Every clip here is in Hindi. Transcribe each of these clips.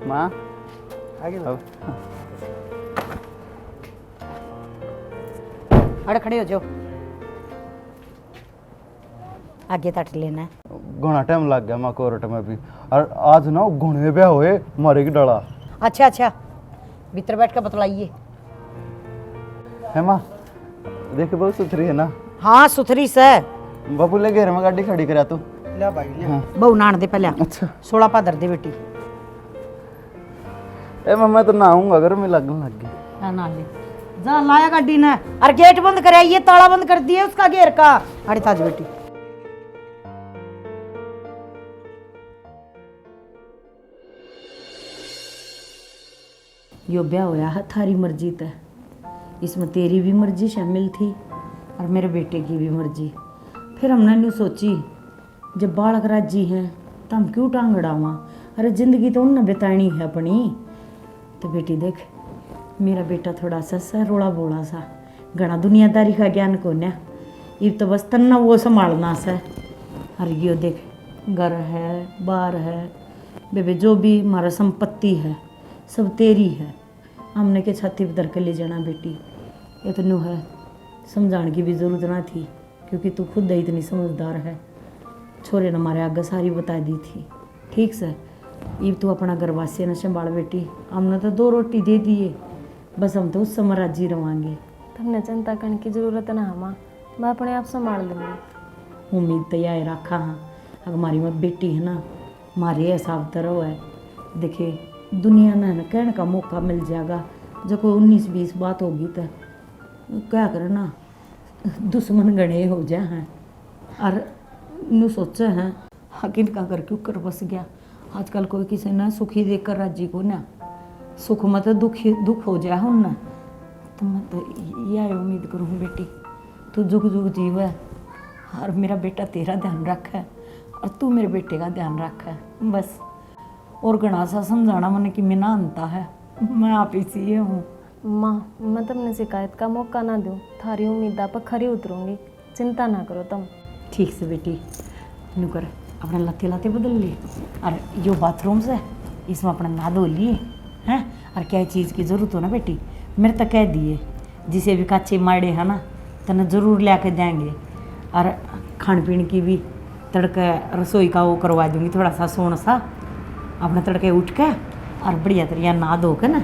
माँ आगे अब अरे खड़े हो जाओ, आगे तट लेना है। घना टाइम लग गया माँ कोर्ट में भी। और आज ना घुने ब्याह हुए मरे की डला अच्छा अच्छा, भीतर बैठ कर बतलाइए। है माँ, देख बहुत सुथरी है ना। हाँ सुथरी से। बापू ले घेर में गाड़ी खड़ी करा तू। ले भाई ले। हाँ। बहु नान दे पहले। अच्छा 16 पादर दे बेटी। ए मैं तो नहाऊंगा, अगर मैं लगने लग गई। हाँ ना ले जा, लाया गाड़ी ने। और गेट बंद कराइए, ताला बंद कर दिए उसका घेर का। अरे ताज बेटी यो ब्याह होया है थारी मर्जी तय, इसमें तेरी भी मर्जी शामिल थी और मेरे बेटे की भी मर्जी। फिर हमने न्यू सोची जब बालक राजी हैं तो हम क्यों टांग अड़ावा। अरे जिंदगी तो उनने बितानी है अपनी। तो बेटी देख, मेरा बेटा थोड़ा सा रोड़ा बोला सा, घना दुनियादारी का ज्ञान को न, ये तो बस तन्ना वो संभालना सा। और यो देख, घर है बार है बेबे, जो भी हमारा संपत्ति है सब तेरी है। हमने के छाती पर धर के ले जाना बेटी, ये तो न्यू है, समझाने की भी ज़रूरत ना थी क्योंकि तू खुद ही इतनी समझदार है। छोरे ने हमारे आगे सारी बता दी थी। ठीक से ये तू अपना घरवासी न संभाल बेटी, हमने तो 2 रोटी दे दिए, बस हम तो उस समय राजी रवांगे। तुमने चिंता करने की जरूरत ना माँ, मैं अपने आप संभाल दूंगी। उम्मीद तो यह रखा हाँ, अगर हमारी मत बेटी है ना, हमारे हिसाब तरह है। देखे दुनिया में ना कहने का मौका मिल जाएगा, जब कोई 19-20 बात होगी तो क्या करे ना, दुश्मन गणे हो जाए हैं। और नू सोचे हैं हकिन का कर क्यों कर बस गया। आजकल कोई किसी ने सुखी देख कर राजी को ना, सुख में तो दुख हो जाए हूँ ना। तो मैं तो यह उम्मीद करूँ बेटी, तू जुग जुग जीव है और मेरा बेटा तेरा ध्यान रख है और तू मेरे बेटे का ध्यान रख है बस। और घना सा समझाना मन की मैं ना अंता है, मैं आप इसी हूँ। माँ मैं तुमने शिकायत का मौका ना दूँ, थारी उम्मीदा पर खरी उतरूंगी, चिंता ना करो तुम। ठीक से बेटी, नू कर अपने लत्ते लाते बदल लिए और यो बाथरूम से इसमें अपना नहा धो लिए हैं। और क्या चीज़ की ज़रूरत हो ना बेटी, मेरे तक कह दिए, जिसे भी कच्चे माड़े है ना तने ज़रूर ला के देंगे। और खान पीन की भी तड़के रसोई का वो करवा दूँगी, थोड़ा सा सोना सा अपने तड़के उठ के और बढ़िया तरिया नहा धो के ना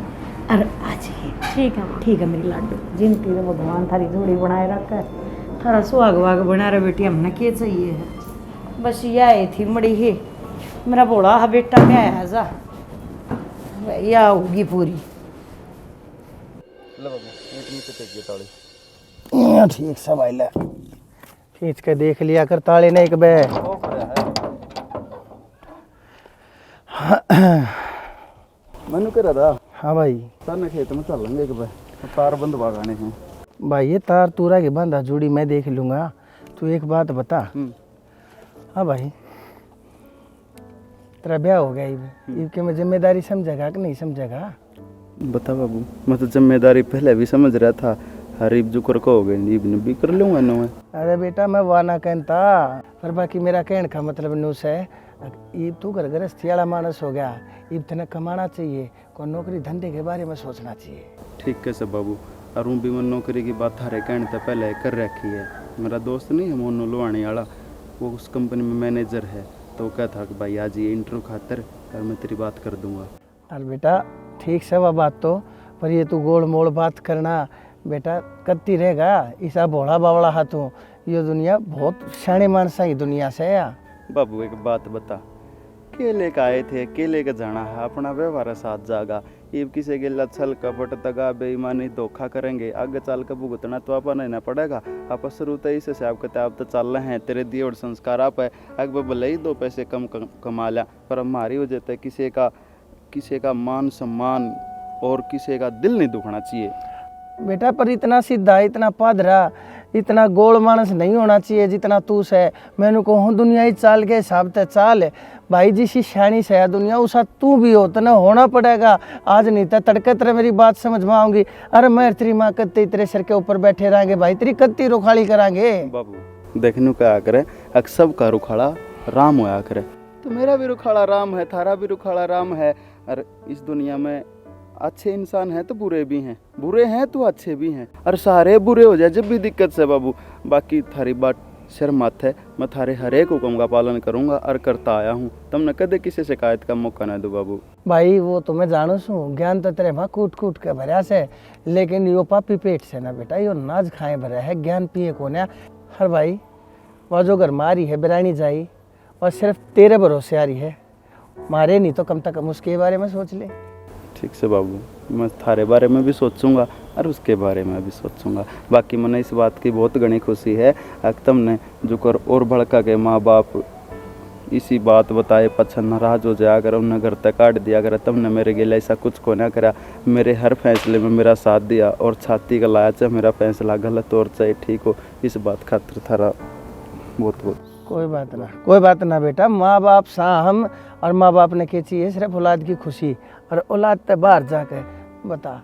और आ जाइए। ठीक है माँ। ठीक है मेरी लाडू, जिनकी तो भगवान थारी जोड़ी बनाए रखा है, थारा सुहाग वाग बना रहे बेटी, हमने क्या चाहिए है। बस यह थी मड़ी ही मेरा बोला हा बेटा क्या है जा यह होगी पूरी। ले बाबू ईंट नीचे फेंक दिया ताली। ठीक सब आइला, खींच के देख लिया कर ताले नहीं के बे। ओ खड़ा है मैंने कह रहा था हाँ भाई। सर ने खेत में चलेंगे कि भाई तार बंद बागाने हैं। भाई ये तार तूरा के बंधा जोड़ी मैं देख लूँगा, तू एक बात बता। हाँ भाई, तेरा ब्याह हो गया इब के मैं जिम्मेदारी समझेगा कि नहीं समझेगा? बता बाबू, मैं तो जिम्मेदारी पहले भी समझ रहा था, हरीब जुकर को हो गई इब भी कर लूँगा ना मैं। अरे बेटा मैं वाना कहता, पर बाकी मेरा कहने का मतलब न्यूज़ है, इब तू घर गृहस्थी वाला मानस हो गया, इब तेने कमाना चाहिए, कोई नौकरी धंधे के बारे में सोचना चाहिए। ठीक कैसे बाबू, और भी मैं नौकरी की बात थारे कहने तो पहले कर रखी है। मेरा दोस्त नहीं है मोनू लुहानी वाला, वो उस कंपनी में मैनेजर है, तो वो कहता था कि भाई आज ये इंटरव्यू खातर और मैं तेरी बात कर दूंगा। अरे बेटा ठीक से वह बात तो, पर ये तू गोल मोड़ बात करना बेटा करती रहेगा, ऐसा भोला बावड़ा हाथों, ये दुनिया बहुत सियाने मानसा ही दुनिया से है। बाबू एक बात बता, केले का आए थे केले का जाना है, अपना व्यवहार साथ जागा, ये किसी के लिए छल कपट दगा बेईमानी धोखा करेंगे, आगे चल कर भुगतना तो आप नहीं ना पड़ेगा। आप शुरू तो इसे से आप कहते आप तो चल रहे हैं, तेरे दिए और संस्कार आप है, अगर भले ही 2 पैसे कम कमा लिया, पर हमारी वजह से किसी का मान सम्मान और किसी का दिल नहीं दुखना चाहिए। बेटा पर इतना सीधा, इतना पादरा, इतना गोल मानस नहीं होना चाहिए जितना तू से। मैंने कहूँ दुनिया ही चाल के हिसाब से चाल भाई, जिसी श्याणी से है दुनिया उसा तू भी हो, तना होना पड़ेगा। आज नहीं तो तड़के तेरे मेरी बात समझ में आऊंगी। अरे मैं तेरी माँ कत्ती तेरे सिर के ऊपर बैठे रहेंगे भाई, तेरी कत्ती रुखाड़ी करांगे। बाबू देखने क्या करे, अक सब का रुखाड़ा राम होया करे, तो मेरा भी रुखाड़ा राम है, थारा भी रुखाड़ा राम है। और इस दुनिया में अच्छे इंसान हैं तो बुरे भी हैं, बुरे हैं तो अच्छे भी हैं, और सारे बुरे हो जाए जब भी दिक्कत से बाबू। बाकी थारी बात शर मत है, मैं थारे हर एक हुक्म का पालन करूंगा और करता आया हूँ। तुमने कदे किसी शिकायत का मौका ना दो बाबू। भाई वो तो मैं जानू छू, ज्ञान तो तेरे माँ कूट कूट के भरा से, लेकिन यो पापी पेट से ना बेटा, यो नाज खाए भरा है, ज्ञान पिए को ना। हर भाई वह जो घर मारी है बिरानी जाई, और सिर्फ तेरे भरोसे आ रही है, मारे नहीं तो कम तक कम उसके बारे में सोच ले। ठीक से बाबू, मैं थारे बारे में भी सोचूंगा और उसके बारे में भी सोचूंगा। बाकी मैंने इस बात की बहुत घनी खुशी है, अक्तम ने जो कर और भड़का के माँ बाप इसी बात बताए पछन नाराज हो जाया अगर उन्हें घर तक काट दिया अगर तुमने मेरे गिले ऐसा कुछ को ना करा, मेरे हर फैसले में मेरा साथ दिया और छाती का लाया, चाहे मेरा फैसला गलत और चाहे ठीक हो, इस बात खातिर थारा बहुत बहुत। कोई बात ना, कोई बात ना बेटा, माँ बाप सा हम, और माँ बाप ने क्या चाहिए सिर्फ औलाद की खुशी, और औलाद ते बाहर जाके बता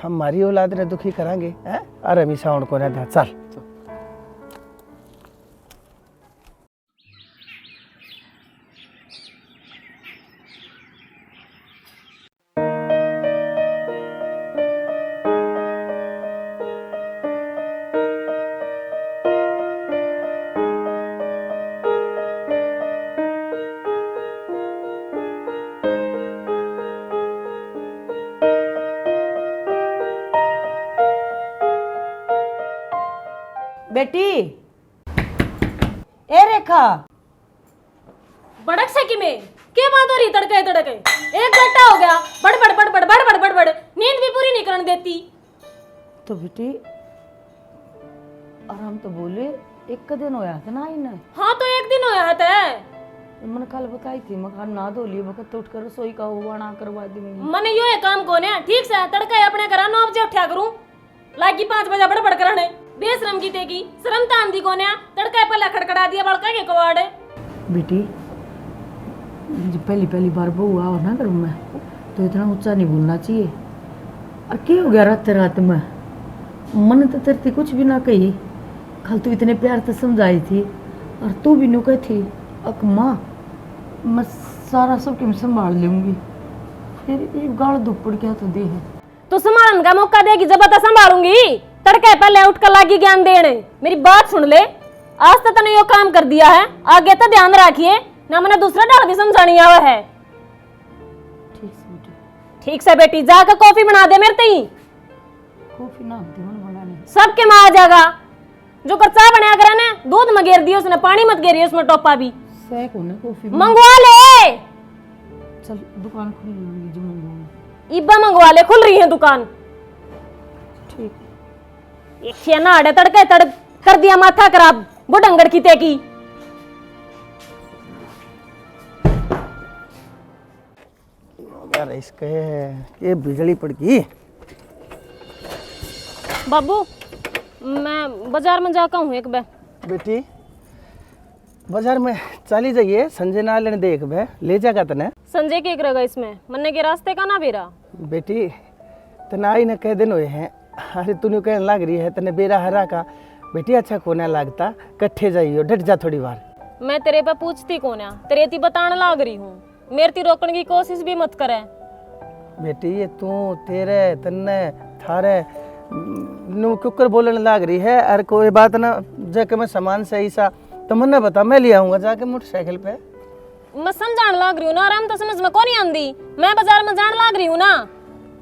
हमारी औलाद ने दुखी करांगे हैं? अरे हमेशा उनको ना दा चल। बेटी ए रेखा, बड़क से कि में के बात हो रही तड़के तड़के, एक घंटा हो गया बड़ बड़ बड़ बड़ बड़ बड़ बड़ बड़, नींद भी पूरी नहीं करने देती। तो बेटी आराम तो बोले, एक का दिन होया था ना आई ना। हाँ तो एक दिन होया है, मैंने कल बताई थी मकान ना धो लिए वक्त उठ कर रसोई का हुआ ना करवा दूंगी। मैंने यो काम को ने ठीक से तड़के अपने करा 9 बजे उठा करूं, लागी 5 बजे बड़बड़ करने, बेशरम की तेगी शर्म तान दी कोने, तड़के पहले खड़खड़ा दिया बड़का के कवाड़े। बेटी जब पहली पहली बार बहू आओ ना घर में तो इतना ऊंचा नहीं बोलना चाहिए। और क्या हो गया रात में, मन तो तेरे कुछ भी ना कही, कल तू इतने प्यार से समझाई थी और तू भी नु कही थी अक माँ मैं सारा सब किम संभाल लूंगी, फिर एक गाल दुपड़ क्या तो दे है। तो संभालन का मौका देगी जब बता संभालूंगी, तड़के पहले उठ कर लागी ज्ञान देने। मेरी बात सुन ले, आज तक तने यो काम कर दिया है, आगे तो ध्यान रखिए ना, मैंने दूसरा डाल भी समझानी आवा है। ठीक से बेटी, ठीक से बेटी, जाकर कॉफी बना दे मेरे तई, कॉफी ना बनाने सबके में आ जाएगा। जो कर चाय बनाया करे ने, दूध में घेर दियो उसने, पानी मत घेरियो उसमें टोपा भी, सैक होने कॉफी मंगवा ले। चल दुकान खुली होगी जो मंगवाऊंगी। इब्बा मंगवा ले, खुल रही है दुकान। ठीक एक खेना आड़े तड़के तड़ कर दिया माथा खराब बुढ़ंगड़ की तेकी। यार इसके ये बिजली पड़ गई। बाबू मैं बाजार में जाका हूँ एक बार। बेटी बाजार में चली जाइए, संजय ना लेने देख बे ले जाएगा तने। संजय के रहेगा इसमें, मन्ने के रास्ते का ना बेरा। बेटी तना आई ने कह दिन हुए हैं, अरे तूने कहने लग रही है तने बेरा हरा का। बेटी अच्छा कोना लगता, कट्ठे जाइयो, डट जा थोड़ी बार। मैं तेरे पे पूछती कौन है, तेरे ती बताने लाग रही हूँ, मेरे ती रोकने की कोशिश भी मत करे। बेटी ये तू तेरे तन्ने थारे नु कुकर बोलने लग रही है, अरे कोई बात ना, जाके मैं सामान सही सा तो मन्ने बता, मैं ले आऊंगा जाके मोटरसाइकिल पे। मैं समझाने लाग रही हूँ ना, आराम तो समझ में कौन नहीं आंदी, मैं बाजार में जाने लाग रही हूँ ना,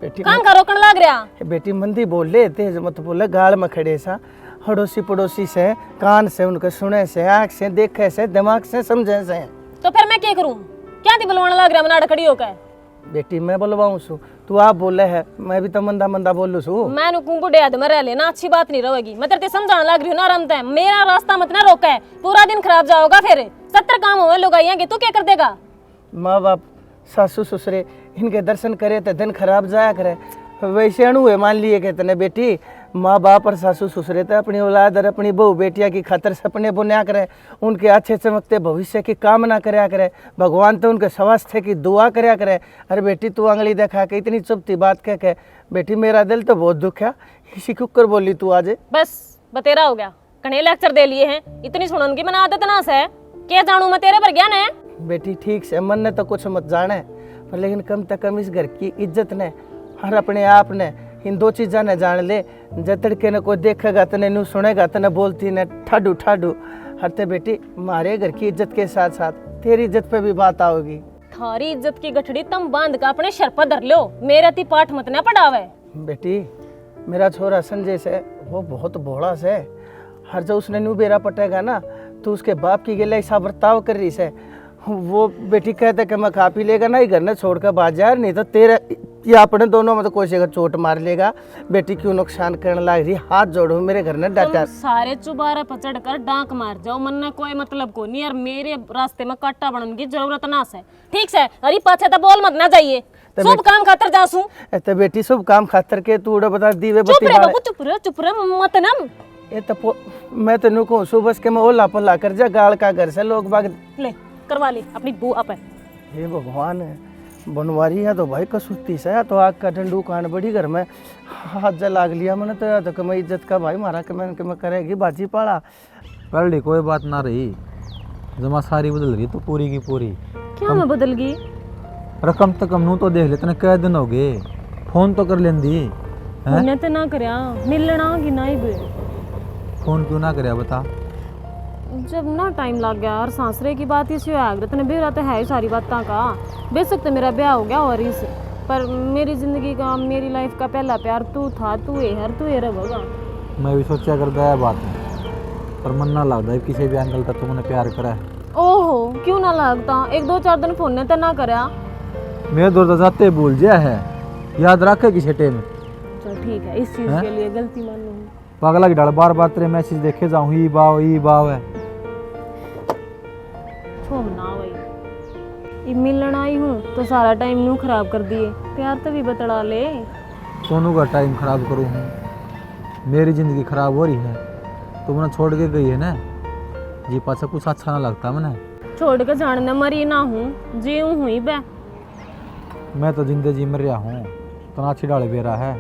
बेटी काम का रोकने लाग रहा। बेटी मंदी बोल ले, तेज मत बोले, गाल में खड़े सा हड़ोसी पड़ोसी से, कान से उनके सुने से, आँख से देखे से, दिमाग से समझे से। तो फिर मैं क्या करूँ, क्या थी बुलवाने लाग रहा मनाड़ खड़ी होकर। बेटी मैं बोलवाऊं सु, तू आप बोले है, मैं भी तो मंदा मंदा बोलू सु। मैं नुकूं बुढ़े आदमी रह लेना, अच्छी बात नहीं रहेगी। मैं तेरे समझाने लग रही हूँ ना, आराम है, मेरा रास्ता मत ना रोका है, पूरा दिन खराब जाओगा, फिर 70 काम हुए लोग आएंगे, तू क्या कर देगा। माँ बाप सासू ससुरे इनके दर्शन करे तो दिन खराब जाया करे, वैसे अणु है मान लिए कहते ने बेटी, माँ बाप और सासू ससुरे तो अपनी औलाद और अपनी बहू बेटिया की खातर सपने बुना करे, उनके अच्छे चमकते भविष्य की कामना करया करे, भगवान तो उनके स्वास्थ्य की दुआ करया करे। अरे बेटी तू आंगली देखा के इतनी चुपती बात कह के, बेटी मेरा दिल तो बहुत दुखा, इसी कुकर बोली तू आज। बस बतेरा हो गया, कने लेक्चर दे लिए हैं, इतनी सुनन की मैंने आदत ना से, क्या जानू मैं तेरे पर ज्ञान है। बेटी ठीक से मन ने तो कुछ मत जाने, पर लेकिन कम से कम इस घर की इज्जत ने और अपने आप ने इन दो चीज़ा ने जान ले। जब तड़के ने कोई देखेगा तो नहीं सुनेगा तो न बोलती न ठाडू ठाडू। हरते बेटी मारे घर की इज्जत के साथ साथ तेरी इज्जत पे भी बात आओगी। थारी इज्जत की गठड़ी तुम बांध का अपने सर पर धर लो, मेरे ती पाठ मत ना पढ़ावे। बेटी मेरा छोरा संजय से वो बहुत भोला से, हर जो उसने न्यू बेरा पटेगा ना तो उसके बाप की गिला ऐसा बर्ताव कर रही से। वो बेटी कहते कि मैं खा पी लेगा ना, घर ने छोड़कर बाजार, नहीं तो तेरे या अपने दोनों में तो कोई से चोट मार लेगा। बेटी क्यों नुकसान करने लग रही, हाथ जोड़ो मेरे घर ने डाटा। सारे चुबारा पचड़ कर डांक मार जाओ, मन ने कोई मतलब को नहीं, और मेरे रास्ते में कांटा बनने की जरूरत ना से, ठीक से। अरे पाछे तो बोल मत ना जाइए, शुभ काम खातर जासू। तो बेटी शुभ काम खातर के तू उड़ा बता दीवे चुप बत्ती रे बाबू, चुप रे मत ना। ये तो मैं तेनू कहूँ सुबह के मैं ओला पल्ला कर जा गाल का घर से लोग बाग ले करवा ले अपनी बुआ पे। हे भगवान बनवारी है तो भाई कसूती से, तो आग का डंडू कान बड़ी घर में हाथ जा लाग लिया मैंने तो याद कि मैं इज्जत का भाई मारा कि मैं करेगी बाजी पाड़ा। पहले कोई बात ना रही, जमा सारी बदल रही तो पूरी की पूरी। क्या मैं बदल गई? रकम तो कम नू तो देख लेते कई दिन हो गए, फोन तो कर लेंदी। उन्हें तो ना करया मिलना कि नहीं बे। फोन क्यों ना करया बता? जब ना टाइम लग गया और सासरे की बात इसी आगरत ने बेरा तो है ही सारी बातों का। बेशक तो मेरा ब्याह हो गया और इस, पर मेरी जिंदगी का मेरी लाइफ का पहला प्यार तू था, तू है रहेगा। मैं भी सोचा करता है बात है, पर मन ना लगता है किसी भी एंगल तक तुमने प्यार करा है। ओहो क्यों ना लगता, एक दो चार दिन फोन ने तो ना करया। मेरे दौर जाते भूल जा है, याद रखे किसी टाइम। चल ठीक है, इस चीज के लिए गलती मान लूंगी। पागला की डाल बार बार तेरे मैसेज देखे जाऊँ, ई बाव है। छोड़ना भाई, मिलना ही हूँ तो सारा टाइम न्यू खराब कर दिए, प्यार तो भी बतला ले। सोनू का टाइम खराब करूँ हूँ, मेरी जिंदगी खराब हो रही है, तुमने छोड़ के गई है ना जी, पाछा कुछ अच्छा ना लगता मैंने। छोड़ के जाने मरी ना हूँ, जी हुई बे। मैं तो जिंदगी जी मर रहा हूँ, तनाची डाले बेरा है,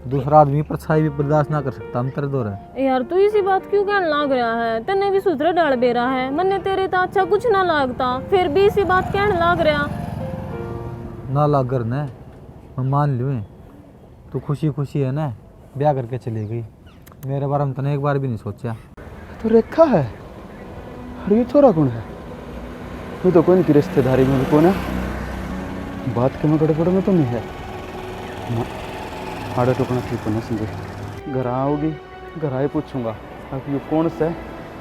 दूसरा आदमी परछाई भी बर्दाश्त ना कर सकता। हम तेरे दौर है यार तू इसी बात क्यों कहने लग रहा है, तन्ने भी सुधरे डाल बेरा है, मन्ने तेरे तो अच्छा कुछ ना लगता, फिर भी इसी बात कहने लग रहा। ना लाग कर न मैं मान लूँ, तू खुशी खुशी है ना, ब्याह करके चली गई, मेरे बारे में तने एक बार भी नहीं सोचा। तो रेखा है, अरे ये थोड़ा कौन है, ये तो कौन की रिश्तेदारी में भी कौन है, बात के में गड़बड़ में तो नहीं है ना। आड़े टुकना ठीक होना समझे, घर आओगी घर आए पूछूंगा अब ये कौन सा है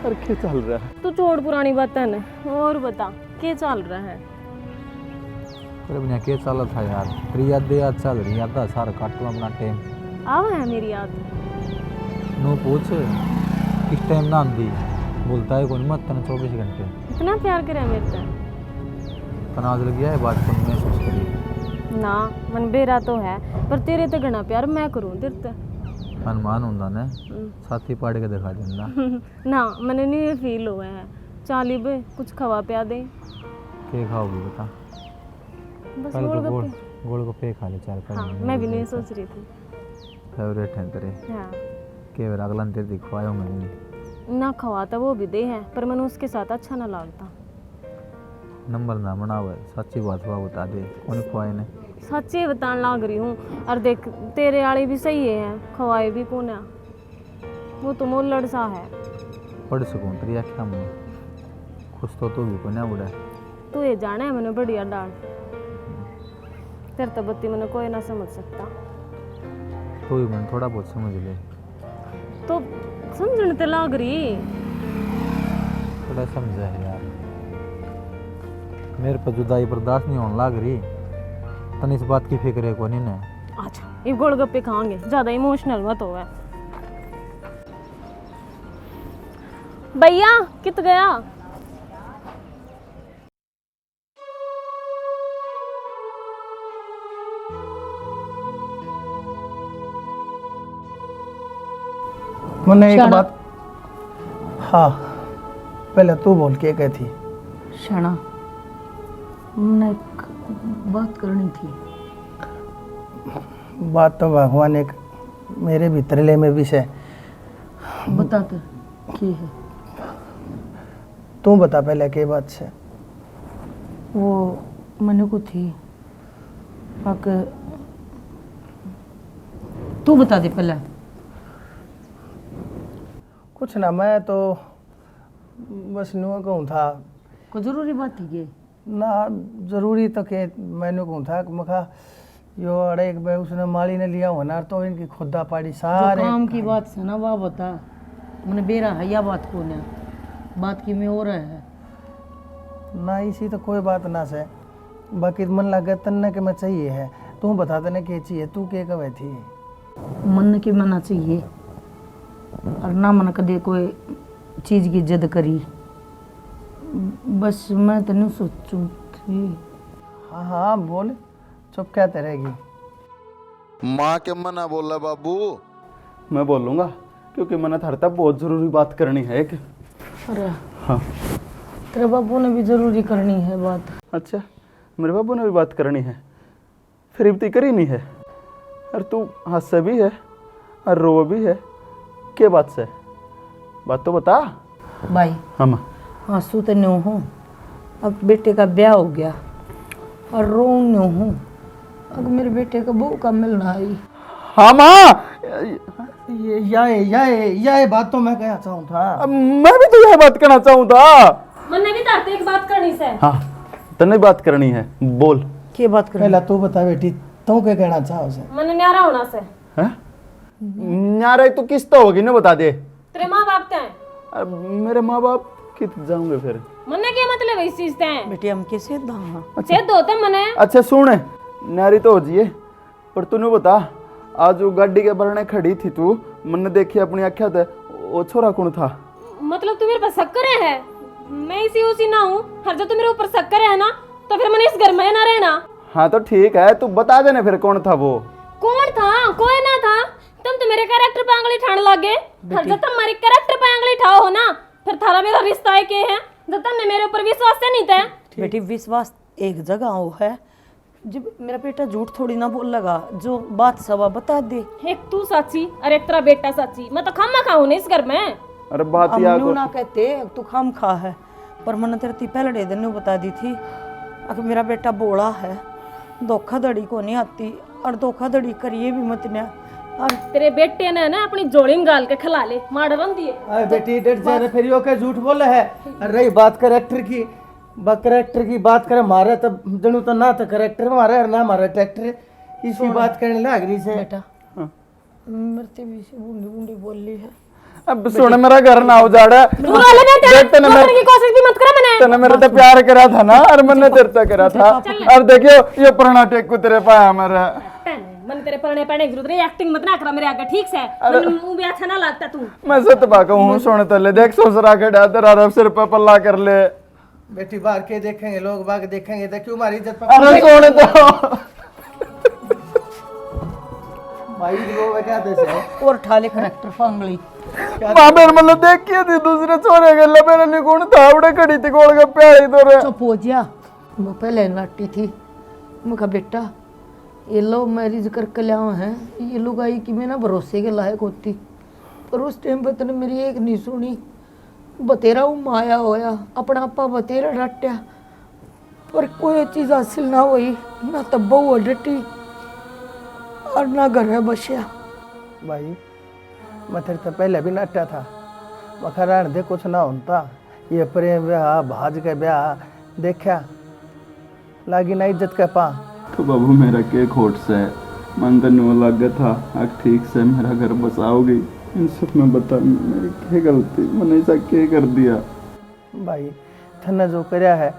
और क्या चल रहा है। तू छोड़ पुरानी बातें न, और बता क्या चल रहा है। अरे बिना क्या चल था यार, तेरी याद चल रही, याद सारा काटू अपना टाइम। आवा है मेरी याद, नो पूछ किस टाइम ना आंदी, बोलता है कौन मत तना 24 घंटे। इतना प्यार करे मेरे से तनाज लग गया है बात को महसूस करी ना, मन बेरा तो है, पर तेरे ते घना प्यार मैं करूं तेरे ते। अनुमान होंदा ने साथी पाड़ के दिखा देंदा ना मने नहीं ये फील हुआ है। चाली बे कुछ खवा पिया दे। के खाओगी बता? बस कल तो गोलगप्पे। गोलगप्पे खा ले चार हाँ, मैं भी नहीं सोच रही थी। फेवरेट है तेरे हाँ के वर अगला तेरे दिखवायो मैंने ना खवाता वो भी दे है, पर मैंने उसके साथ अच्छा ना लगता। नंबर ना बनावे, सच्ची बात हुआ बता दे, कौन खुआए ने? सच्ची बताने लग रही हूँ। और देख तेरे वाले भी सही है, खवाए भी कौन है, वो तो मोल्लड़ सा है। पढ़ सकूं तेरी आँखें में, खुश तो तू भी को ना उड़ा। तू ये जाने है मैंने बढ़िया डाल, तेरे तो बत्ती मैंने कोई ना समझ सकता। तू भी मैंने थोड़ा बहुत समझ ले, तो समझने ते लग रही। थोड़ा समझा है यार, मेरे पर जुदाई बर्दाश्त नहीं होने लग रही, तने इस बात की फिक्र है को नहीं ना। अच्छा ये गोलगप्पे खाएंगे, ज्यादा इमोशनल मत हो। भैया कित गया? मैंने एक शाना। बात, हाँ पहले तू बोल के कह थी। शाना, मैंने एक बात करनी थी। बात तो भगवान एक मेरे भीतरले में भी से, बता तो की है। तू बता पहले के बात से। वो मैंने को थी अक तू बता दे पहले। कुछ ना, मैं तो बस नुआ कहूँ था कोई जरूरी बात थी ये? ना, जरूरी तो के मैंने कहूँ था मखा यो अड़े एक भाई उसने माली ने लिया होना तो इनकी खुदा पाड़ी जो सारे काम की बात से ना वह बता। मैंने बेरा है या बात कौन है? बात की में और है ना, इसी तो कोई बात ना से, बाकी मन लगे तन्ने के मैं चाहिए है, तू बता देने के चाहिए, तू के कवे थी। मन के मना चाहिए और ना मन कदे कोई चीज की जिद करी। बस मैं तेन सोचू थी। हाँ हाँ बोल, चुप क्या रहेगी। माँ के मना बोला बाबू। मैं बोलूँगा क्योंकि मैंने थारे तक बहुत ज़रूरी बात करनी है एक। अरे हाँ। तेरे बाबू ने भी जरूरी करनी है बात। अच्छा, मेरे बाबू ने भी बात करनी है, फिर इब्ती करी नहीं है। और तू हंस भी है और रो भी है, क्या बात से? बात तो बता। भाई हम आंसू तो न्यू हूँ, अब बेटे का ब्याह हो गया और रो न्यू हूँ। अब मेरे बेटे का बहू का मिलना आई। हाँ माँ, यह बात तो मैं कहना चाहूँ था। मैं भी तो यह बात करना चाहूँ था। मैंने भी तारते एक बात करनी से। हाँ, तने बात करनी है, बोल। क्या बात कर? पहला तू बता बेटी, तू क्या कहना चाहो से? मैंने न्यारा होना से। हैं? न्यारे तू किस तो होगी ना, बता दे। तेरे माँ बाप ते हैं। अब मेरे माँ बाप कित जाऊंगे फिर? मन्ने क्या मतलब है इस चीज ते हैं? बेटी हम कैसे दां? सेद होते मने। अच्छा सुन, न्यारी तो हो जिए, पर तूने बता, आज वो गाड़ी के बरने खड़ी थी तू, मैंने देखी अपनी आँखों से, वो छोरा कौन था? मतलब तू मेरे पर शक करे है? मैं इसी उसी ना हूँ, हर जो तू मेरे ऊपर शक करे है ना, तो फिर मैंने इस घर में ना रहना। हाँ तो ठीक है, तू बता देना फिर कौन था वो। कौन था? कोई ना था। तुम तो मेरे कैरेक्टर पे आंगली ठाण लागे। हर जब तुम मेरे कैरेक्टर पे आंगली ठाओ हो ना, फिर थारा मेरा रिश्ता है के है, जब तुमने मेरे ऊपर विश्वास से नहीं था। बेटी विश्वास एक जगह हो है, जब मेरा बेटा झूठ थोड़ी ना बोल लगा, जो बात सवा बता दे। एक तू साची और एक तेरा बेटा साची, मैं तो खामा खाऊं नहीं इस घर में। अरे बात या अमनू ना कहते तू खाम खा है, पर मैंने तेरे ती पहले दिन बता दी थी कि मेरा बेटा बोला है, धोखाधड़ी को नहीं आती और धोखाधड़ी करिए भी मत ना। और तेरे बेटे ने ना अपनी जोड़ी में गाल के खिला ले, मार रन दिए। अरे बेटी डट जा रे, फिर यो के झूठ बोले है। अरे रही बात करेक्टर की, करेक्टर की बात करे मारे तब जनू तो ना तो करेक्टर मारे और ना मारे ट्रैक्टर, इसी बात करने लग रही से। बेटा मरते भी से बूंदी बूंदी बोल ली है। अब सुन, मेरा घर ना उजाड़ा। तू वाले ने देख तने की कोशिश भी मत करा मैंने। तने मेरे से प्यार करा था ना, और मैंने तेरे से करा था। और देखियो ये पुराना टेक को तेरे पाया मेरा। मैंने तेरे पढ़ने पढ़ने की जरूरत नहीं, एक्टिंग मत ना करा मेरे आगे, ठीक से? मैंने मुंह भी अच्छा ना लगता तू। मैं सतबा कहूँ, सुन तले देख ससुरा के डा तेरा सिर पे पल्ला कर ले। बेटी बाहर के देखेंगे, लोग बाग देखेंगे तो क्यों हमारी इज्जत अरे सोने तो भाई वो क्या देसे और ठाले करेक्टर फांगली बाबे मतलब देखिए थी दूसरे छोरे के लबे ने कौन था, उड़े खड़ी थी गोल के प्यारी तो रे। चुप हो जा। वो पहले नाटी थी, मैं कहा बेटा ये लो मैरिज करके लाओ हैं, ये लुगाई की मैं ना भरोसे के लायक होती, पर उस टाइम पर तने मेरी एक नहीं सुनी। बतेरा माया होया, अपना आपा बतेरा डटया, पर कोई चीज हासिल ना हुई, ना तब बहू डटी और ना घर है बसिया। भाई मैं तेरे से पहले भी नटा था, मखरान दे कुछ ना होता, ये प्रेम ब्याह भाज के ब्याह देखा लागी ना इज्जत के पा। तो बाबू मेरा के खोट से मन तनु लग था, अब ठीक से मेरा घर बसाओगी, इन सब में बता मेरी क्या गलती, मैंने ऐसा क्या कर दिया? भाई थने जो करया है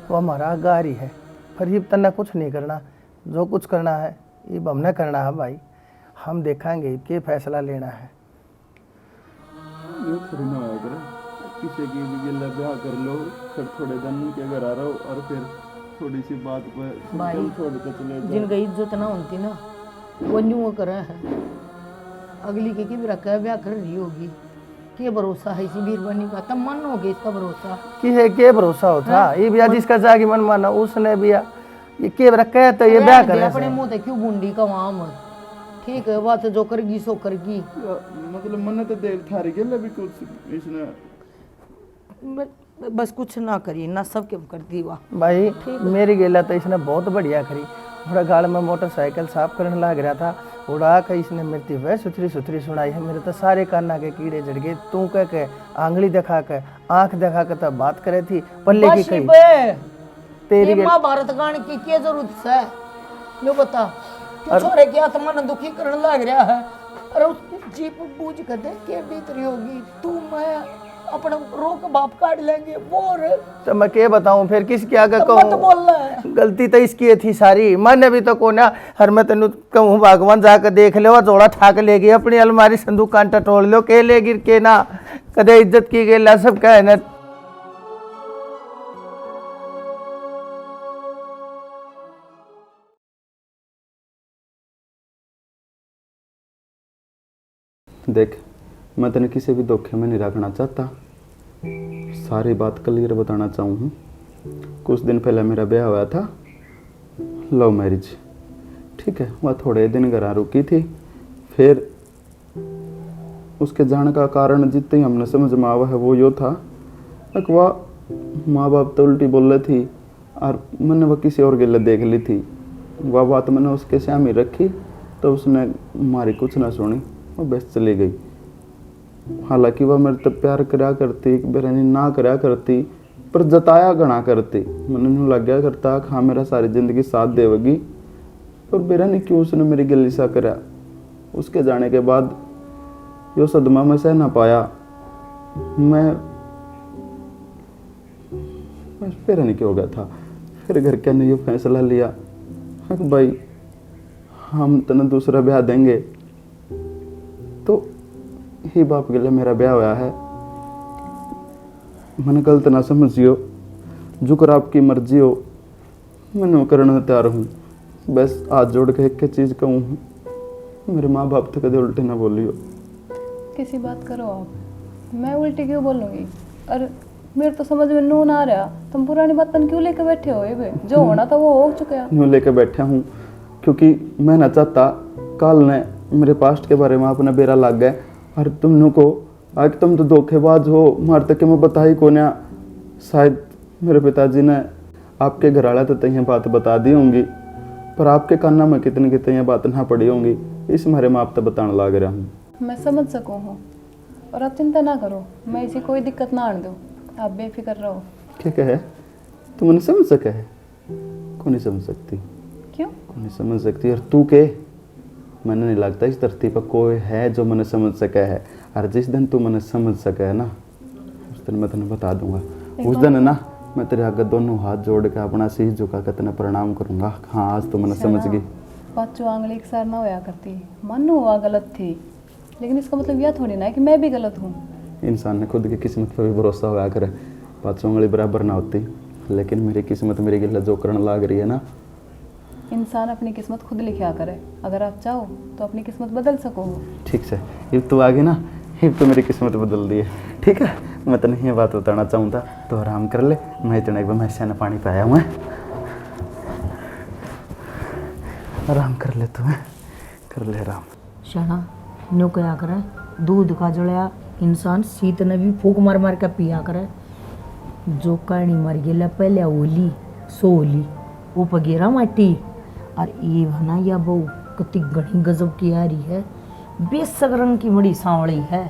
वो हमारा गारी है, पर ये तन्ने कुछ नहीं करना, जो कुछ करना है ये हमने करना है भाई, हम देखेंगे क्या फैसला लेना है। ये थोड़ी ना होया करे, किसी की भी गिला ब्याह कर लो, फिर थोड़े दिन के घर आ रहो और फिर थोड़ी सी बात पर भाई छोड़ के चले जाओ। जिनका इज्जत ना होती ना वो न्यू करे है, अगली के भी रखा ब्याह कर रही होगी, के भरोसा है इसी बीरबानी का, तब मन हो गया इसका भरोसा। कि है के भरोसा होता ये भी जिसका जागी मन माना उसने भी ये के रखा है तो ये ब्याह करे अपने मुंह ते क्यों बूंदी का वाम, ठीक है बात जो करगी सो करगी। मतलब मन तो देर थारी गेले भी कुछ इसने बस कुछ ना करिए ना, सब क्यों कर दी वाह। भाई मेरी गेला तो इसने बहुत बढ़िया करी। थोड़ा गाड़ में मोटरसाइकिल साफ करने लग रहा था, उड़ा कर इसने मेरी वह सुथरी सुथरी सुनाई है। मेरे तो सारे काना के कीड़े जड़ गए। तू कह के आंगली दिखा के आंख दिखा के तब बात करे थी पल्ले की कही तेरी महाभारत गान की क्या जरूरत है, लो बता क्यों छोरे की आत्मा न दुखी करने लग रहा है। अरे उस जीप बूझ कर दे के भीतरी होगी, तू मैं अपना रोक बाप काट लेंगे वो रे। तो मैं क्या बताऊं फिर किसकी आगे मत कहूं, बोल रहा है। गलती तो इसकी थी सारी। मैंने भी तो कोना हर मैं तेन कहूँ भगवान जाकर देख लो, जोड़ा ठाक ले गई अपनी अलमारी संदूक कांटा तोड़ लो, के ले गिर के ना कदे इज्जत की गेला सब कहे ना। देख मैं तेने किसी भी धोखे में नहीं रखना चाहता, सारी बात क्लियर बताना चाहूँ। कुछ दिन पहले मेरा ब्याह हुआ था, लव मैरिज, ठीक है। वह थोड़े दिन घर रुकी थी, फिर उसके जाने का कारण जितने ही हमने समझ में आवा है वो यो था कि वह माँ बाप तो उल्टी बोल रही थी और मैंने वह किसी और गिले देख ली थी। वह बात मैंने उसके सामने रखी तो उसने हमारी कुछ ना सुनी, वो बस चली गई। हालांकि वह मेरे तो प्यार करा करती, बेरानी ना करा करती, पर जताया गणा करती। मैंने लग गया करता हाँ मेरा सारी जिंदगी साथ देगी, पर बेरानी क्यों उसने मेरी गली सा करा। उसके जाने के बाद यो सदमा मैं सह ना पाया, मैं बेरानी क्यों हो गया था। फिर घर के ने ये फैसला लिया कि भाई हम तना दूसरा ब्याह देंगे, तो ही बाप के लिए मेरा ब्याह हुआ है। मैंने गलत ना समझियो, जो कर आपकी मर्जी हो मैंने वो करने तैयार हूँ। बस हाथ जोड़ के एक चीज़ कहूँ, मेरे माँ बाप तो कदे उल्टे ना बोलियो। किसी बात करो आप, मैं उल्टी क्यों बोलूँगी। और मेरे तो समझ में नू ना आ रहा, तुम पुरानी बात पर क्यों लेके बैठे हो। ये जो होना था वो हो चुका है। यूँ लेके बैठा हूँ क्योंकि मैं ना चाहता कल ने मेरे पास्ट के बारे में अपना बेरा लग गए और तुम को आज तुम तो धोखेबाज हो, मार तक के मैं बता ही को ना। शायद मेरे पिताजी ने आपके घर वाला तो तैयार बात बता दी होंगी, पर आपके काना में कितनी कितनी बात ना पड़ी होंगी, इस मारे मैं आप तो बताने लग रहा हूँ। मैं समझ सकूँ हूँ और आप चिंता ना करो, मैं इसी कोई दिक्कत ना आने दूँ, आप बेफिक्र रहो। क्या कहे तू मैंने समझ सका है, को नहीं समझ सकती। क्यों को नहीं समझ सकती। और तू के मैंने नहीं लगता इस धरती पर कोई है जो मैंने समझ सका है। और जिस दिन तू मैंने समझ सका है ना, उस दिन मैं तेने बता दूंगा। उस दिन ना मैं तेरे आगे दोनों हाथ जोड़ के अपना शीश झुका के तेने प्रणाम करूंगा। हाँ आज तो मैंने समझ गई। बात जो आंगली एक सार ना होया करती, मानो हुआ गलत थी, लेकिन इसका मतलब यह थोड़ी ना है कि मैं भी गलत हूँ। इंसान ने खुद की किस्मत पर भी भरोसा होया करे, पाँचों उंगली बराबर ना होती, लेकिन मेरी किस्मत मेरी गिला जो करने लग रही है ना। इंसान अपनी किस्मत खुद लिखा करे, अगर आप चाहो तो अपनी किस्मत बदल सको। ठीक से ये तो आगे ना, ये तो मेरी किस्मत बदल दी है। ठीक है मैं तो नहीं ये बात बताना चाहूँ था, तो आराम कर ले। मैं इतने एक बार मैं पानी पाया हूँ, आराम कर ले, तुम्हें कर ले आराम। शाना नो क्या करे, दूध का जड़या इंसान शीत ने भी फूक मार मार के पिया करे। जो कहानी मर गया पहले ओली सोली वो पगेरा माटी, और ये भना या बहु कति घनी गजब की आ रही है, बेसग रंग की बड़ी सांवली है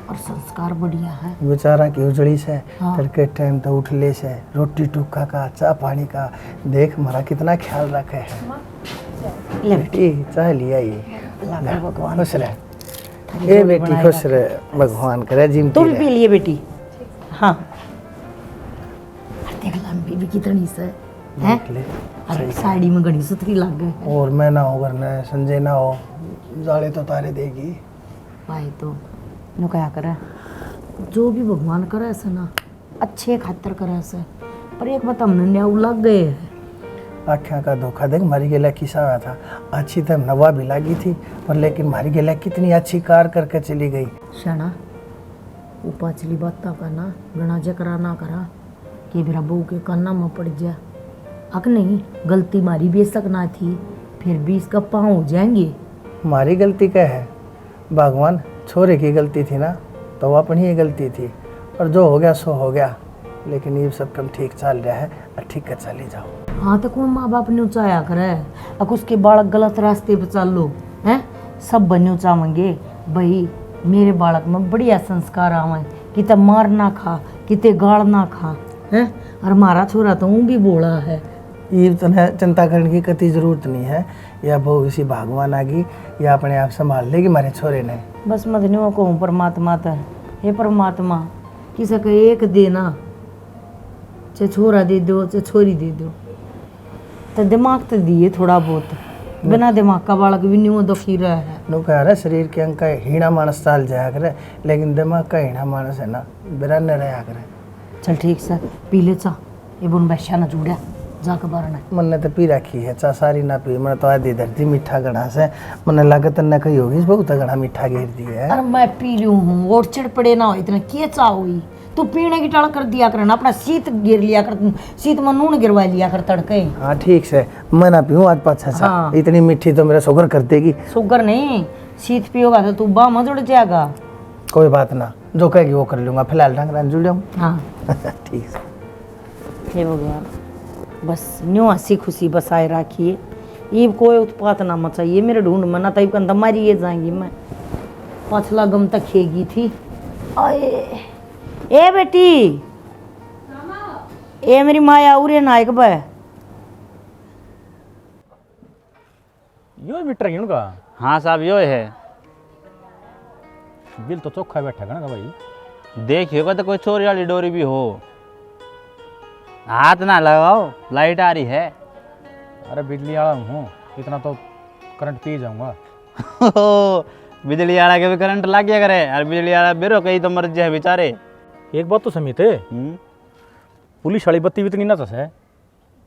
और संस्कार बढ़िया है। बेचारा की उजड़ी से हाँ। तड़के टाइम तो उठले से रोटी टुक्का का चाय पानी का देख हमारा कितना ख्याल रखे है। ले बेटी चाय लिया ये अल्लाह भगवान खुश रहे, ए बेटी खुश रहे, भगवान करे जिम तुम पी लिए बेटी। हाँ देख लंबी भी कितनी से है, अरे साड़ी में घनी सुथरी लग गए। और मैं ना हो वरना संजय ना हो, जाले तो तारे देगी। भाई तो नो क्या करे, जो भी भगवान करे ऐसे ना अच्छे खातर करे ऐसे, पर एक बात हमने न्याऊ लग गए है। आख्या का धोखा देख मारी गेला किसा हुआ था। अच्छी तो नवा भी लगी थी पर लेकिन मारी गेला कितनी अच्छी कार करके चली गई। शाना वो पाचली बात का ना गणा जकरा ना करा कि मेरा बहू के काना में पड़ जा। अक नहीं गलती मारी भी सकना थी, फिर भी इसका पाँव हो जाएंगे। हमारी गलती क्या है भगवान, छोरे की गलती थी ना तो वो अपनी ही गलती थी और जो हो गया सो हो गया। लेकिन ये सब कम ठीक चल रहा है और ठीक कर चले जाओ। हाँ तो कौन माँ बाप ने ऊँचाया करे, अब उसके बालक गलत रास्ते पे चल लो हैं, सब बने ऊँचावेंगे। भाई मेरे बालक में बढ़िया संस्कार आवे, किते मार ना खा, किते गाड़ ना खा हैं। और हमारा छोरा तो ऊँ भी बोला है। ये तो चिंता करने की कति जरूरत नहीं है, या बहु इसी भगवान आगी या अपने आप संभाल लेगी हमारे छोरे ने। बस मदनियों को परमात्मा तो हे परमात्मा किसी का एक देना, चाहे छोरा दे दो चाहे छोरी दे दो, तो दिमाग तो दिए थोड़ा बहुत, बिना दिमाग का बालक भी नहीं वो दुखी रहा है। नो कह रहा शरीर के अंग का हीना मानस चाल जाया करे, लेकिन दिमाग का हीना मानस है ना बिरा न रहा करे। चल ठीक से पी ले चा, ये बुन बैशा ना जुड़ा जाकर बारना। मन ने तो पी रखी है चा सारी ना पी, मैंने तो आधी धरती मीठा गणा से मन लागत न कही होगी बहुत गणा मीठा घेर दिया है। अरे मैं पी लूँ हूँ और चिड़ पड़े ना हो इतना क्या चाह हुई, तू पीने की टाल कर दिया कर ना, अपना शीत गिर लिया कर, शीत में नून गिरवा लिया कर तड़के। हाँ ठीक से मैं ना पीऊँ आज पाछा सा। हाँ। इतनी मीठी तो मेरा शुगर कर देगी। शुगर नहीं, शीत पियोगा तो तू बाह में जुड़ जाएगा। कोई बात ना, जो कहेगी वो कर लूँगा, फिलहाल ढंग रंग जुड़ जाऊँ। हाँ ठीक है। हे भगवान बस न्यू हंसी खुशी बसाए रखिए, ये कोई उत्पात ना मचाइए मेरे ढूंढ में, ना तब कंधा मारिए जाएंगी। मैं पाछला गम तक खेगी थी। आए ए बेटी ए मेरी माया उरे नायक बे यो मीटर गिन का। हाँ साहब यो है। बिल तो चोखा बैठा है ना भाई। देखिएगा तो कोई चोरी वाली डोरी भी हो। हाथ ना लगाओ, लाइट आ रही है। अरे बिजली वाला हूँ, इतना तो करंट पी जाऊंगा। बिजली वाला के भी करंट लग गया करे, और बिजली वाला बेरो कहीं तो मर जाए बेचारे। एक बात तो समीत है, पुलिस वाली बत्ती भी इतनी ना है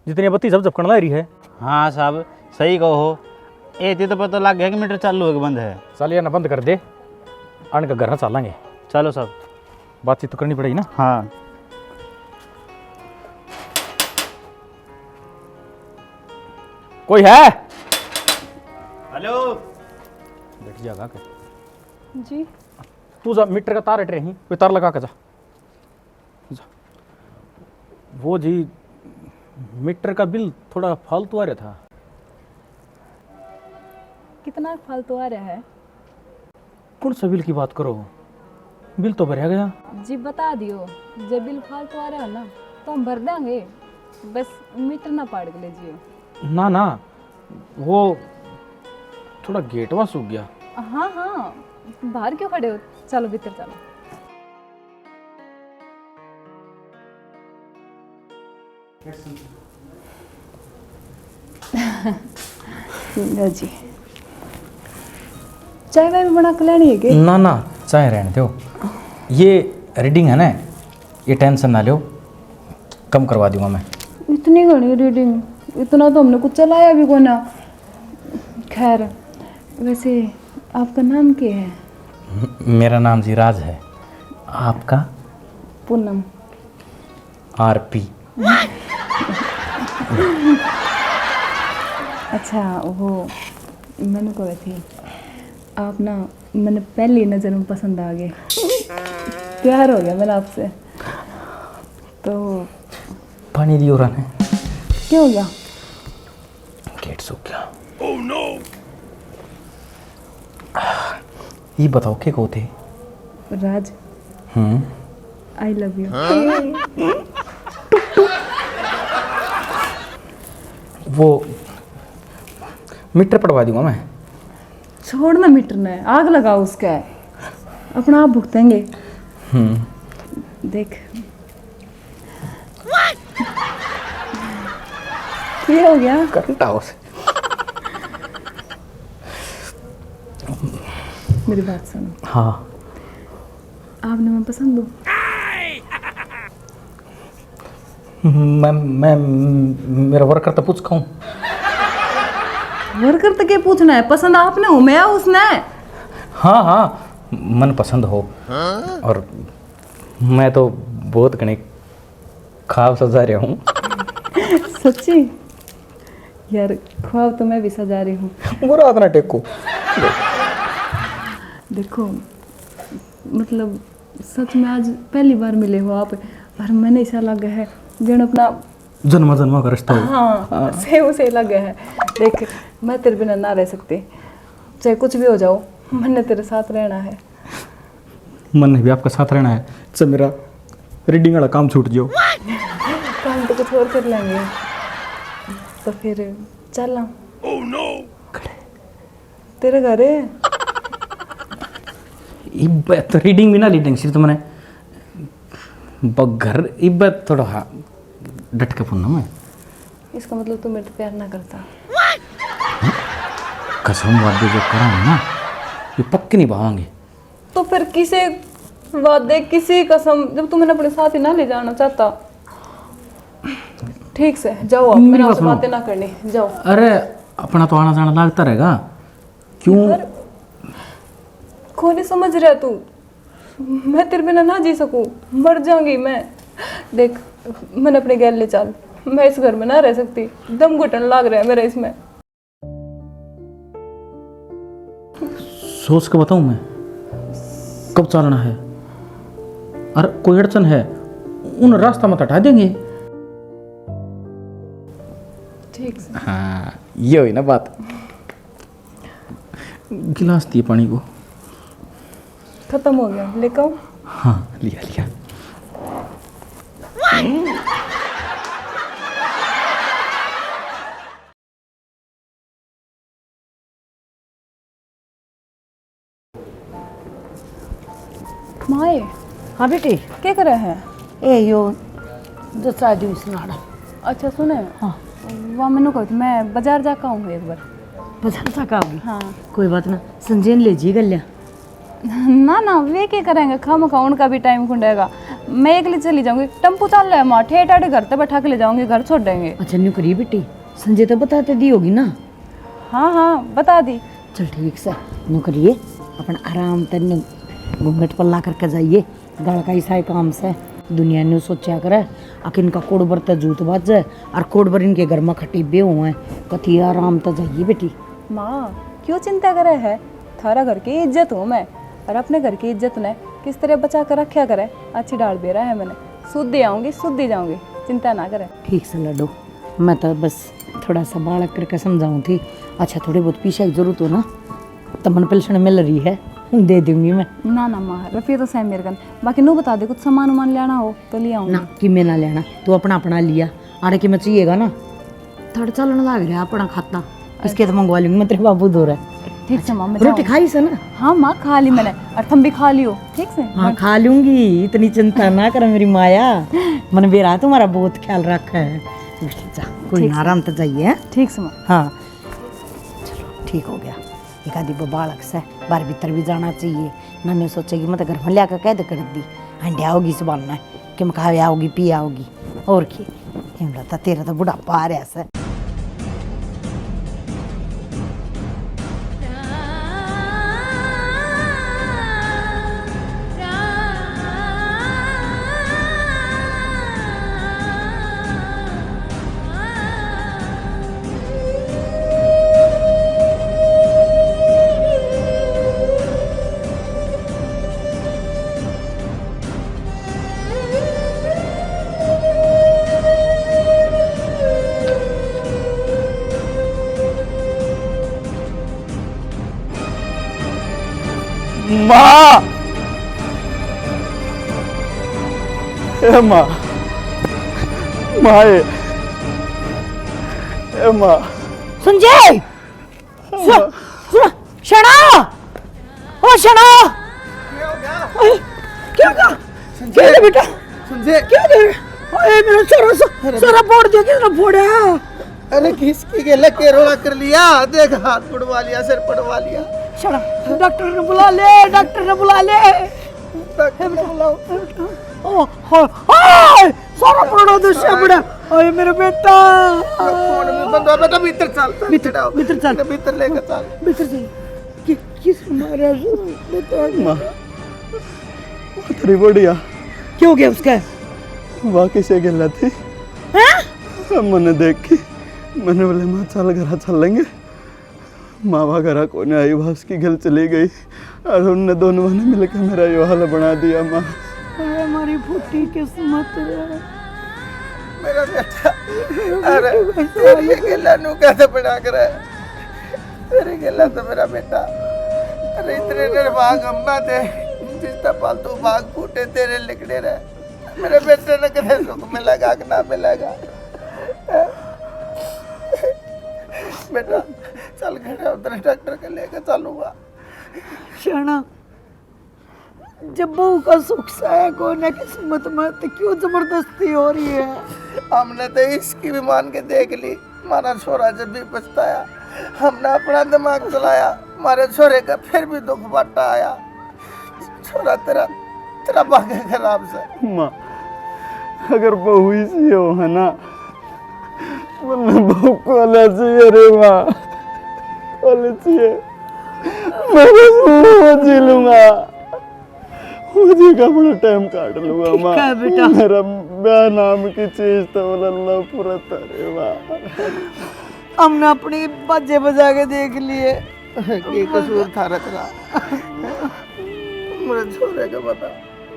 जितनी बत्ती सब झपकन ला रही है। हाँ साहब सही कहो, ये तो पता लग गया कि मीटर चालू है कि बंद है। चल यार ना बंद कर दे, आने का घर ना चलेंगे। चलो साहब, बातचीत तो करनी पड़ेगी ना। हाँ कोई है? हेलो बैठ जाएगा के जी तू जा, मीटर का तार हट रही, कोई तार लगा के जा। वो जी मीटर का बिल थोड़ा फालतू आ रहा था। कितना फालतू आ रहा है? कौन सा बिल की बात करो, बिल तो भरा गया। जी बता दियो, जब बिल फालतू आ रहा है ना तो हम भर देंगे, बस मीटर ना पाड़ के लीजिए। ना ना वो थोड़ा गेटवा सूख गया। हाँ हाँ बाहर क्यों खड़े हो, चलो भीतर चलो। लो जी, चाय वाय भी बना के लेनी है क्या? ना ना चाहे रहने दो, ये रीडिंग है ना, ये टेंशन ना लो, कम करवा दूंगा मैं। इतनी घनी रीडिंग, इतना तो हमने कुछ चलाया भी को ना। खैर वैसे आपका नाम क्या है? मेरा नाम जी राज है, आपका? पूनम। आरपी। अच्छा वो मैंने कहा थी आप ना, मैंने पहली नज़र में पसंद आ गए, प्यार हो गया मैंने आपसे। तो पानी दियो राने। क्या हो गया? गेट सूख गया। Oh no. ये बताओ के को थे? Raj I love you. वो मीटर पड़वा दूंगा मैं। छोड़ना मीटर ने, आग लगाओ उसका, अपना आप भुगतेंगे। देख क्या हो गया? कटाओ से। मेरी बात सुनो। हाँ आपने मैं पसंद हूँ? मैं मेरा वर्कर तो पूछ खाऊं। वर्कर तक के पूछना है, पसंद आपने हो मैं उसने। हाँ हाँ, मन पसंद हो। और मैं तो बहुत घने ख्वाब सजा रहा हूँ। सच्ची यार, ख्वाब तो मैं भी सजा रही हूँ। बुरा इतना टेको। देखो मतलब सच में आज पहली बार मिले हो आप, और मैंने ऐसा लगा है जन अपना जन्म जन्म का रिश्ता हो। हाँ से उसे लगा है। देख मैं तेरे बिना ना रह सकती, चाहे कुछ भी हो जाओ, मैंने तेरे साथ रहना है। मन ने भी आपका साथ रहना है। सब मेरा रीडिंग वाला काम छूट जाओ। काम तो कुछ और कर लेंगे, तो फिर चल तेरे घर है। इब्बत रीडिंग भी ना रीडिंग सिर्फ मैंने घर इब्बत थोड़ा हाँ डट के पुनना मैं। इसका मतलब तू मेरे से प्यार ना करता। कसम वादे जो करांगे ना ये पक्के नहीं पावांगे। तो फिर किसे वादे किसी कसम, जब तू मैंने अपने साथ ही ना ले जाना चाहता। ठीक से जाओ आप, मेरे आपसे बातें ना करनी, जाओ। अरे अपना तो आना जाना लगता रहेगा, क्यों? को नहीं समझ रहा तू, मैं तेरे बिना ना जी सकूं, मर जाऊंगी मैं। देख मैंने अपने गैल ले चल, मैं इस घर में ना रह सकती, दम घुटन लग रहा है मेरा इसमें। सोच के बताऊं मैं कब चलना है, और कोई अड़चन है उन रास्ता मत हटा देंगे। ठीक से। हाँ ये हुई ना बात। गिलास दिए पानी को। खत्म हो गया, लेकर आऊं? हाँ लिया लिया। माए हाँ बेटी, क्या कर रहे हैं? ए यो जो शादी सुनाड़ा। अच्छा सुने, हाँ वहाँ मैंने कहा था मैं बाजार जाकर आऊँगा एक बार। बाजार तक आओगी? हाँ कोई बात ना, संजय ने ले जी गल्या। ना ना वे क्या करेंगे, खाम खा उनका भी टाइम खुंडेगा। मैं एक लिए चली जाऊंगी, टम्पू चल रहा है माँ, ठेठ आठे घर तक बैठा के ले जाऊंगी, घर छोड़ देंगे। अच्छा न्यू करिए बेटी, संजय तो बताते दी होगी ना। हाँ हाँ बता दी। चल ठीक से न्यू करिए, अपन आराम तन घूंघट पल्ला करके जाइए। गड़ का ईसा काम से दुनिया ने सोचा करे आखिर इनका कोड बर तो जूत बाज जाए, और कोड बर इनके घर में खटीबे हुए हैं, कथी आराम तो जाइए बेटी। माँ क्यों चिंता करे है, थारा घर की इज्जत हूँ मैं, और अपने घर की इज्जत ने किस तरह बचा कर रखा करे। अच्छी डाल बेरा है मैंने, शुद्ध ही आऊँगी शुद्ध ही जाऊँगी, चिंता ना करे। ठीक से लड्डू, मैं तो बस थोड़ा सा बालक करके समझाऊँ थी। अच्छा थोड़ी बहुत पीछे की जरूरत हो ना तो मन पेंशन मिल रही है, दे दूंगी मैं। ना ना माँ रफी तो सह मेरे कन, बाकी नू बता दे कुछ सामान उमान लेना हो तो ले आऊँगी। ना कि मैं ना लेना, तू अपना अपना लिया, आड़े कि मैं चाहिएगा ना थोड़ा चलने लग रहा अपना खाता, इसके तो मंगवा लूंगी मैं, तेरे बाबू दो रहा। ठीक से माँ, मैं रोटी खाई से ना? हाँ माँ खा ली मैंने, और तुम भी खा लियो। ठीक से हाँ खा लूंगी, इतनी चिंता ना कर मेरी माया, मन बेरा तुम्हारा बहुत ख्याल रखा है। जा कोई ना, आराम तो जाइए। ठीक से माँ। हाँ चलो ठीक हो गया। एक आदि बालक से बाहर भीतर भी जाना चाहिए, नन्हे सोचेगी मैं तो घर में लिया कैद कर दी, अंडे आओगी इस बालना कि मैं खाया आओगी पी आओगी, और की लगता तेरा तो बुढ़ापा आ रहा से। माँ, ए माँ, माँ ए माँ। संजय शना, ओ शना, क्या संजय बेटा, संजय क्या कर, अरे मेरा सारा सारा फोड़ दिया, किसने फोड़ा? अरे किसकी गला के रोड़ा कर लिया, देख हाथ पड़वा लिया, सिर पड़वा लिया। शना डॉक्टर ने बुला ले, डॉक्टर ने बुला ले, डॉक्टर ने बुलाओ। ओ हो सारा पुराना दृश्य बड़ा ओए मेरा बेटा फोन में बंद हो बेटा भीतर चल भीतर चल भीतर लेकर चल भीतर चल किस मारा बेटा माँ तेरी बढ़िया क्यों गया उसका वाह किसे गिला थी मैंने देख के मैंने बोले माँ चल घर चलेंगे माँ घरा कोने आई वहाँ उसकी घर चली गई और उन दोनों ने मिलकर मेरा ये हाल बना दिया माँ हमारी फूटी किस्मत मेरा बेटा अरे तेरी गिला नु कैसे बना कर तेरी गिला तो मेरा बेटा अरे इतने निर्भाग अम्मा थे जिसका पालतू भाग फूटे तेरे लिखने रहे मेरे बेटे ने कदे सुख मिलेगा कि ना मिलेगा बेटा चल घर उधर डॉक्टर के लेकर चलूंगा शाना जब बहू का सुख साया को न किस्मत में तो क्यों जबरदस्ती हो रही है हमने तो इसकी भी मान के देख ली हमारा छोरा जब भी पछताया हमने अपना दिमाग चलाया हमारे छोरे का फिर भी दुख बांटा आया छोरा तेरा तेरा भाग्य खराब से माँ अगर बहू ही सी हो है ना वरना बहू को अलग चाहिए रे माँ अलग चाहिए मैं बस जी लूंगा मुझे का बड़ा टाइम काट लूंगा माँ बेटा मेरा ब्याह नाम की चीज तो अल्लाह पूरा तारे माँ हमने अपनी बाजे बजा के देख लिए ये कसूर था तेरा मेरे छोरे का बता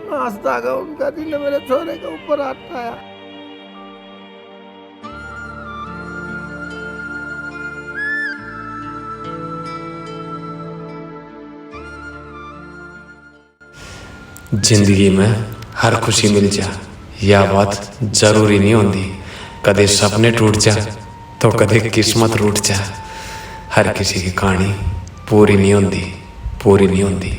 नाश्ता का उनका दिन मेरे छोरे के ऊपर हाथ आया जिंदगी में हर खुशी मिल जा यह बात जरूरी नहीं होती कदे सपने टूट जा तो कदे किस्मत रूठ जा हर किसी की कहानी पूरी नहीं होती